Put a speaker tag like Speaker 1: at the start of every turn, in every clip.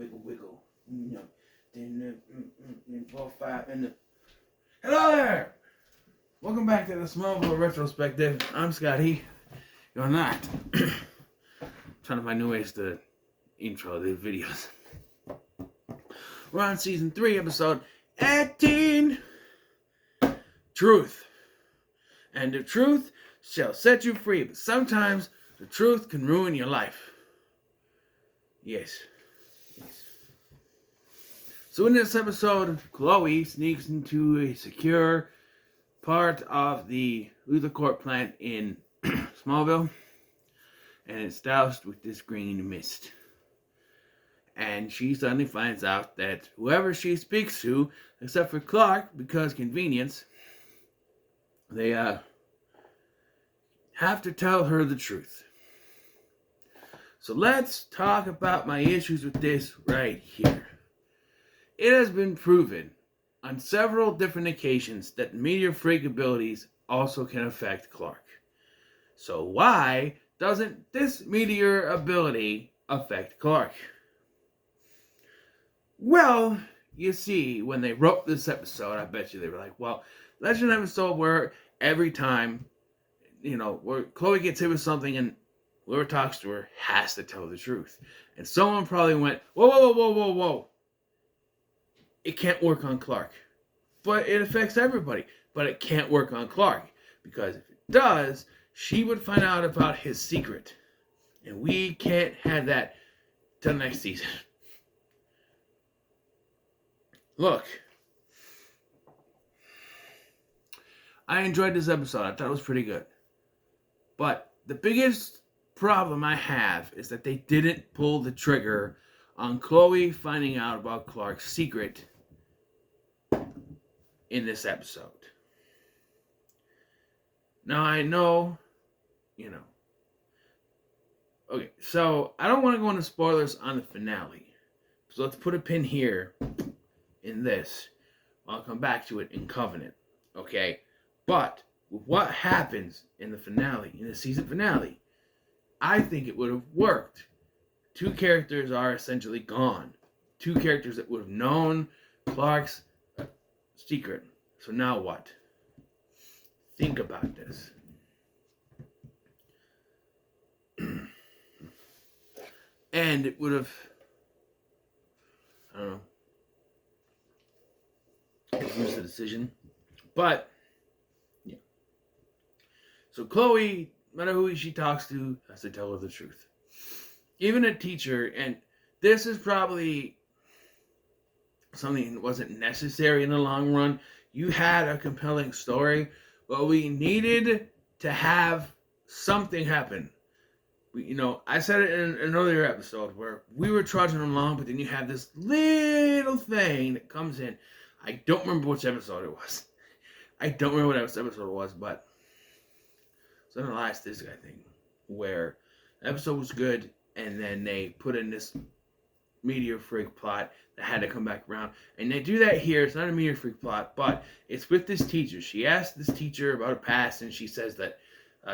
Speaker 1: wiggle, wiggle. You know, then 4, 5, and the... Hello there! Welcome back to the Smallville Retrospective. I'm Scotty. You're not. Trying to find new ways to intro the videos. We're on season 3, episode 18. Truth. And the truth shall set you free, but sometimes the truth can ruin your life. Yes. So in this episode, Chloe sneaks into a secure part of the Luthor plant in Smallville, and it's doused with this green mist. And she suddenly finds out that whoever she speaks to, except for Clark, because convenience, they have to tell her the truth. So let's talk about my issues with this right here. It has been proven on several different occasions that meteor freak abilities also can affect Clark. So why doesn't this meteor ability affect Clark? Well, you see, when they wrote this episode, I bet you they were like, well, let's an episode where every time, where Chloe gets hit with something and whoever talks to her has to tell the truth. And someone probably went, whoa. It can't work on Clark. But it affects everybody. But it can't work on Clark. Because if it does, she would find out about his secret. And we can't have that till next season. Look. I enjoyed this episode. I thought it was pretty good. But the biggest problem I have is that they didn't pull the trigger on Chloe finding out about Clark's secret in this episode. Now I know, Okay, so I don't want to go into spoilers on the finale. So let's put a pin here in this. I'll come back to it in Covenant. Okay? But with what happens in the finale, in the season finale, I think it would have worked. 2 characters are essentially gone. 2 characters that would have known Clark's secret. So now what? Think about this. And it would have, I don't know, influenced the decision. But, yeah. So Chloe, no matter who she talks to, has to tell her the truth. Even a teacher, and this is probably something that wasn't necessary in the long run. You had a compelling story, but we needed to have something happen. I said it in an earlier episode where we were trudging along, but then you have this little thing that comes in. I don't remember which episode it was. I don't remember what episode it was, but it's in the last this guy thing where the episode was good, and then they put in this meteor freak plot that had to come back around. And they do that here. It's not a meteor freak plot, but it's with this teacher. She asked this teacher about her past, and she says that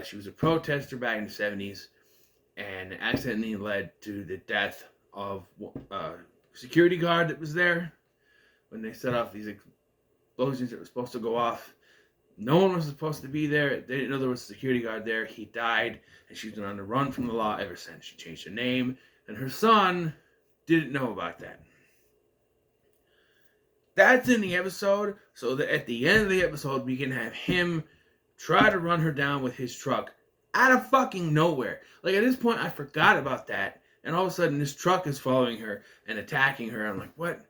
Speaker 1: she was a protester back in the 70s and accidentally led to the death of a security guard that was there when they set off these explosions that were supposed to go off. No one was supposed to be there. They didn't know there was a security guard there. He died, and she's been on the run from the law ever since. She changed her name, and her son didn't know about that. That's in the episode, so that at the end of the episode, we can have him try to run her down with his truck out of fucking nowhere. Like, at this point, I forgot about that, and all of a sudden, this truck is following her and attacking her. I'm like, what?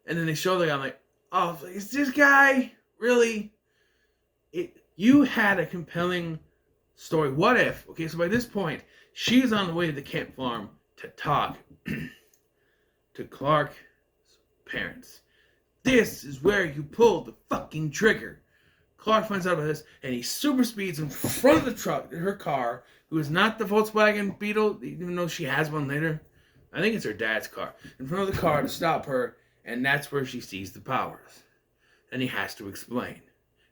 Speaker 1: And then they show the guy, I'm like, oh, is this guy? Really? You had a compelling story. What if? Okay, so by this point, she's on the way to the camp farm to talk to Clark's parents. This is where you pull the fucking trigger. Clark finds out about this, and he super speeds in front of the truck, her car, who is not the Volkswagen Beetle, even though she has one later. I think it's her dad's car. In front of the car to stop her, and that's where she sees the powers. And he has to explain.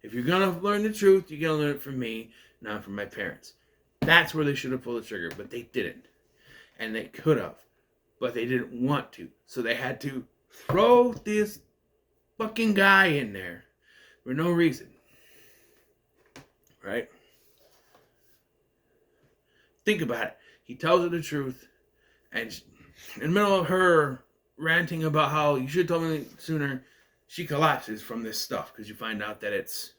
Speaker 1: If you're going to learn the truth, you're going to learn it from me, not from my parents. That's where they should have pulled the trigger, but they didn't. And they could have. but they didn't want to. So they had to throw this fucking guy in there for no reason. Right? Think about it. He tells her the truth, and in the middle of her ranting about how you should have told me sooner, she collapses from this stuff because you find out that it's,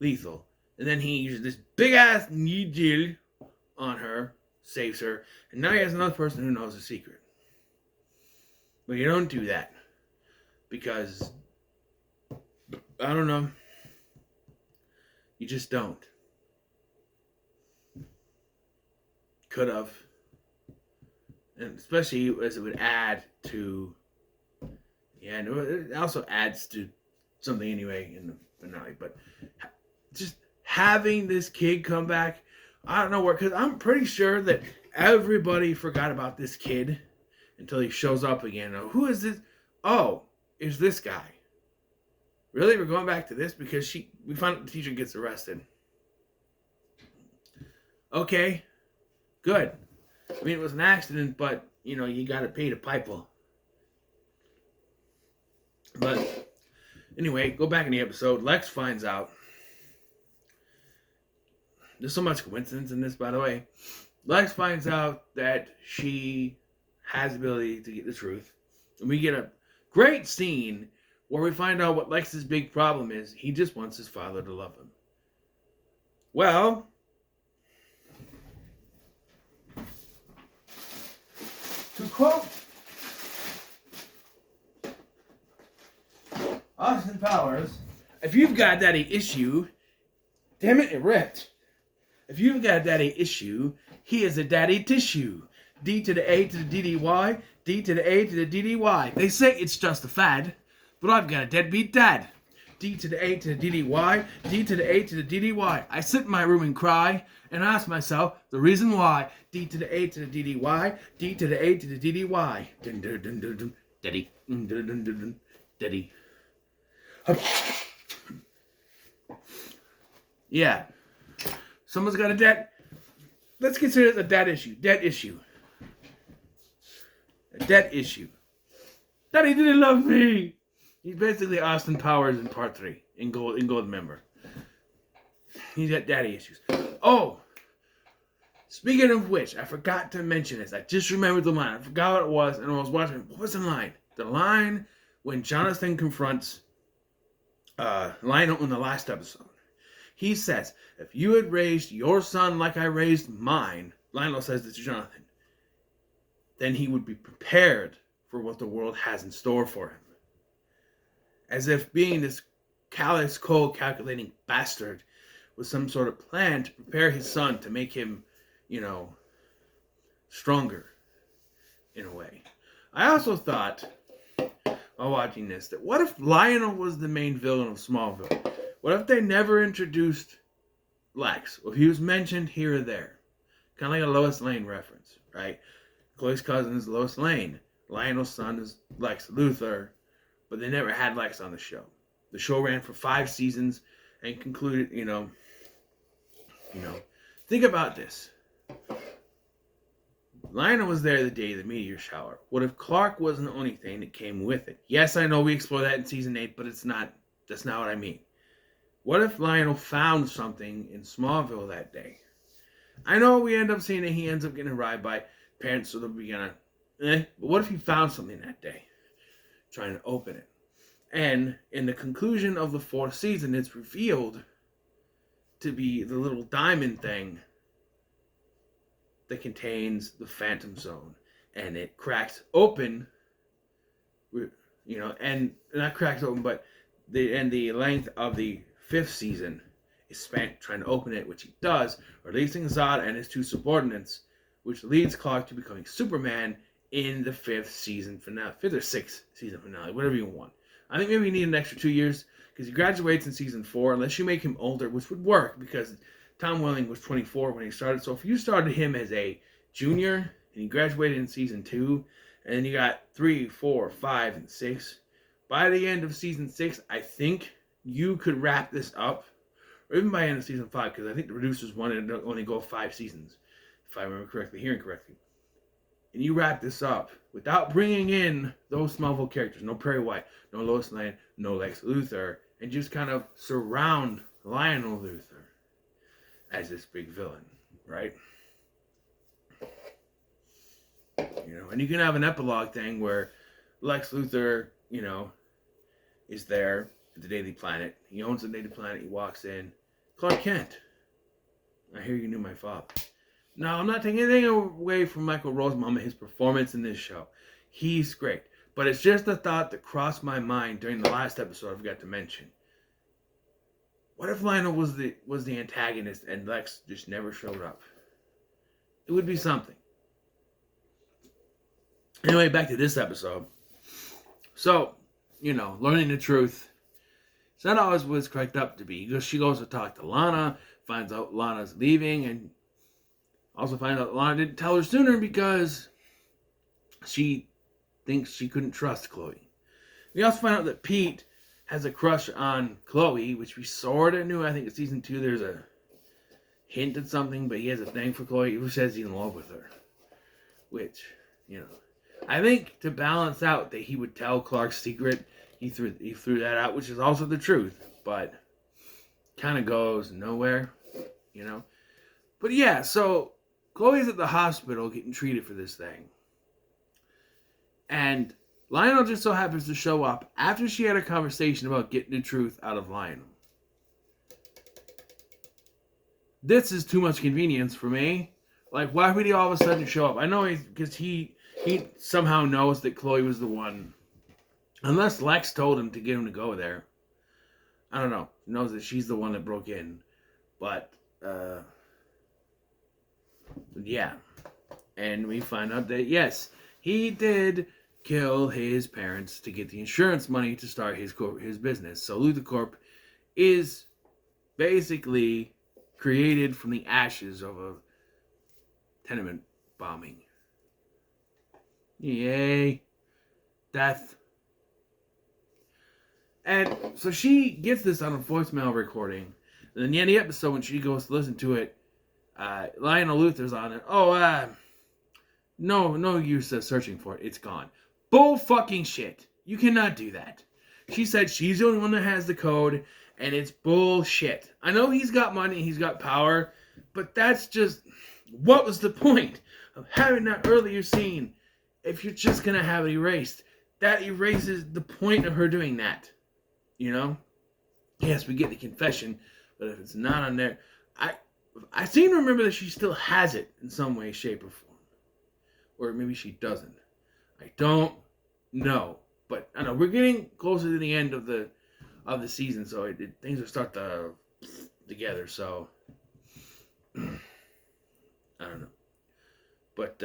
Speaker 1: lethal. And then he uses this big ass needle on her, saves her, and now he has another person who knows the secret. But you don't do that because, I don't know, you just don't. Could have. And especially as it would add to, and it also adds to something anyway in the finale, but just having this kid come back, I don't know where, because I'm pretty sure that everybody forgot about this kid until he shows up again. Now, who is this? Oh, it's this guy. Really? We're going back to this? Because we find out the teacher gets arrested. Okay. Good. I mean, it was an accident, but, you got to pay the piper. But, anyway, go back in the episode. Lex finds out. There's so much coincidence in this, by the way. Lex finds out that she has the ability to get the truth. And we get a great scene where we find out what Lex's big problem is. He just wants his father to love him. Well, to quote Austin Powers, if you've got a daddy issue, damn it ripped. If you've got a daddy issue, he is a daddy tissue. D to the A to the DDY, D to the A to the DDY. They say it's just a fad, but I've got a deadbeat dad. D to the A to the DDY, D to the A to the DDY. I sit in my room and cry and ask myself the reason why. D to the A to the DDY, D to the A to the DDY. Dun dun dun dun dun. Daddy. Dun dun dun dun. Daddy. Yeah. Someone's got a debt. Let's consider it a debt issue. Debt issue. A debt issue. Daddy didn't love me. He's basically Austin Powers in part 3 in Gold Member. He's got daddy issues. Oh, speaking of which, I forgot to mention this. I just remembered the line. I forgot what it was, and I was watching. What was the line? The line when Jonathan confronts Lionel in the last episode. He says, if you had raised your son like I raised mine, Lionel says this to Jonathan, then he would be prepared for what the world has in store for him. As if being this callous, cold, calculating bastard was some sort of plan to prepare his son to make him, stronger in a way. I also thought, while watching this, that what if Lionel was the main villain of Smallville? What if they never introduced Lex? Well, he was mentioned here or there. Kind of like a Lois Lane reference, right? Chloe's cousin is Lois Lane. Lionel's son is Lex Luthor. But they never had Lex on the show. The show ran for 5 seasons and concluded, think about this. Lionel was there the day of the meteor shower. What if Clark wasn't the only thing that came with it? Yes, I know we explore that in season 8, but that's not what I mean. What if Lionel found something in Smallville that day? I know we end up seeing that he ends up getting arrived by parents, so they'll be gonna, but what if he found something that day? Trying to open it. And in the conclusion of the 4th season, it's revealed to be the little diamond thing that contains the Phantom Zone. And it cracks open, and not cracks open, but the length of the 5th season is spent trying to open it, which he does, releasing Zod and his 2 subordinates, which leads Clark to becoming Superman in the 5th season finale. 5th or 6th season finale, whatever you want. I think maybe you need an extra 2 years, because he graduates in season 4, unless you make him older, which would work, because Tom Welling was 24 when he started. So if you started him as a junior, and he graduated in season 2, and then you got 3, 4, 5, and 6, by the end of season 6, I think you could wrap this up, or even by the end of season 5, because I think the producers wanted to only go 5 seasons, if I remember correctly, hearing correctly. and you wrap this up without bringing in those Smallville characters, no Perry White, no Lois Lane, no Lex Luthor, and just kind of surround Lionel Luthor as this big villain, right? And you can have an epilogue thing where Lex Luthor, is there at the Daily Planet. He owns the Daily Planet. He walks in. Clark Kent, I hear you knew my father. Now, I'm not taking anything away from Michael Rosenbaum and his performance in this show. He's great. But it's just a thought that crossed my mind during the last episode I forgot to mention. What if Lionel was the antagonist and Lex just never showed up? It would be something. Anyway, back to this episode. So, learning the truth. It's not always what it's cracked up to be. She goes to talk to Lana, finds out Lana's leaving, and also finds out Lana didn't tell her sooner because she thinks she couldn't trust Chloe. We also find out that Pete has a crush on Chloe, which we sort of knew. I think in season 2 there's a hint at something, but he has a thing for Chloe. He says he's in love with her. Which, I think to balance out that he would tell Clark's secret, he threw that out, which is also the truth, but kind of goes nowhere, But yeah, so Chloe's at the hospital getting treated for this thing. And Lionel just so happens to show up after she had a conversation about getting the truth out of Lionel. This is too much convenience for me. Like, why would he all of a sudden show up? I know because he somehow knows that Chloe was the one. Unless Lex told him to get him to go there. I don't know. He knows that she's the one that broke in. But, yeah. And we find out that, yes, he did kill his parents to get the insurance money to start his business. So Luthor Corp is basically created from the ashes of a tenement bombing. Yay. Death. And so she gets this on a voicemail recording. And then the end of the episode, when she goes to listen to it, Lionel Luthor's on it. No use of searching for it. It's gone. Bull fucking shit. You cannot do that. She said she's the only one that has the code, and it's bullshit. I know he's got money, he's got power, but that's just... What was the point of having that earlier scene if you're just going to have it erased? That erases the point of her doing that. Yes, we get the confession, but if it's not on there... I seem to remember that she still has it in some way, shape, or form. Or maybe she doesn't. I don't know. But I know we're getting closer to the end of the season, so things will start to together. So I don't know. But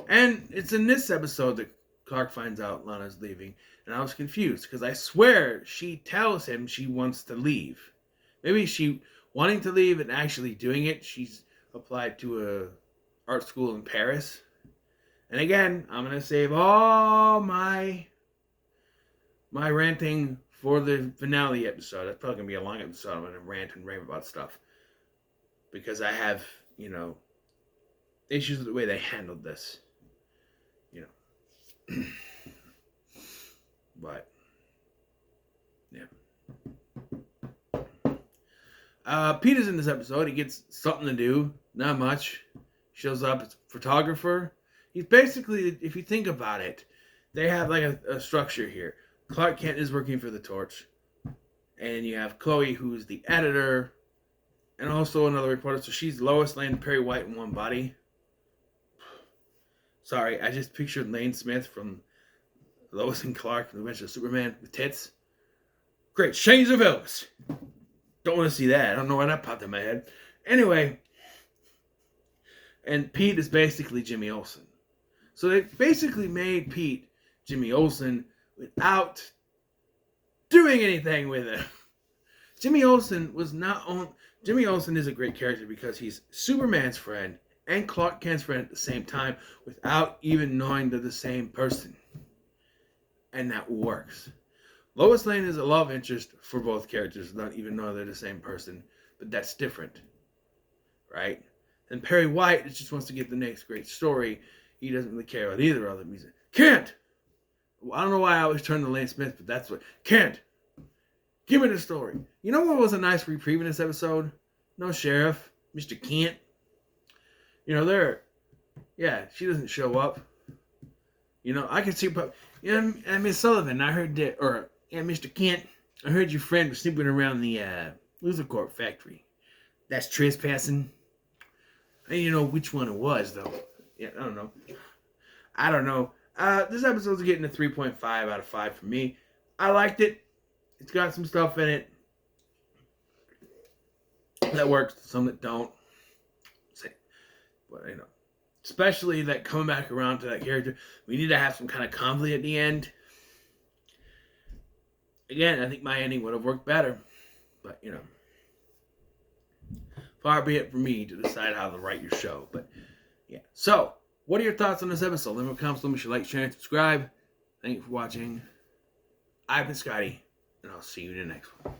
Speaker 1: and it's in this episode that Clark finds out Lana's leaving, and I was confused because I swear she tells him she wants to leave. Maybe she wanting to leave and actually doing it. She's applied to a art school in Paris. And again, I'm gonna save all my ranting for the finale episode. That's probably gonna be a long episode. I'm gonna rant and rave about stuff because I have issues with the way they handled this. But yeah. Pete is in this episode. He gets something to do. Not much. Shows up as a photographer. He's basically, if you think about it, they have like a structure here. Clark Kent is working for the Torch. And you have Chloe, who's the editor. And also another reporter. So she's Lois Lane and Perry White in one body. Sorry, I just pictured Lane Smith from Lois and Clark from the Adventures of Superman with tits. Great, Shades of Elvis. Don't want to see that. I don't know why that popped in my head. Anyway, and Pete is basically Jimmy Olsen. So they basically made Pete Jimmy Olsen without doing anything with it. Jimmy Olsen is a great character because he's Superman's friend and Clark Kent's friend at the same time without even knowing they're the same person. And that works. Lois Lane is a love interest for both characters, not even knowing they're the same person. But that's different. Right? And Perry White just wants to get the next great story. He doesn't really care about either of them. He's like, Kent! Well, I don't know why I always turn to Lane Smith, but that's what... Kent! Give me the story. You know what was a nice reprieve in this episode? No sheriff. Mr. Kent. You know, she doesn't show up. You know, I can see... and Miss Sullivan, I heard that... Or, Mr. Kent, I heard your friend was snooping around the Luther Corp factory. That's trespassing. I didn't know which one it was, though. Yeah, I don't know. This episode's getting a 3.5 out of 5 for me. I liked it. It's got some stuff in it that works, some that don't. But, especially that coming back around to that character. We need to have some kind of conflict at the end. Again, I think my ending would have worked better. But, far be it for me to decide how to write your show. But, yeah. So, what are your thoughts on this episode? Leave me comments. Let me know, like, share, and subscribe. Thank you for watching. I've been Scotty, and I'll see you in the next one.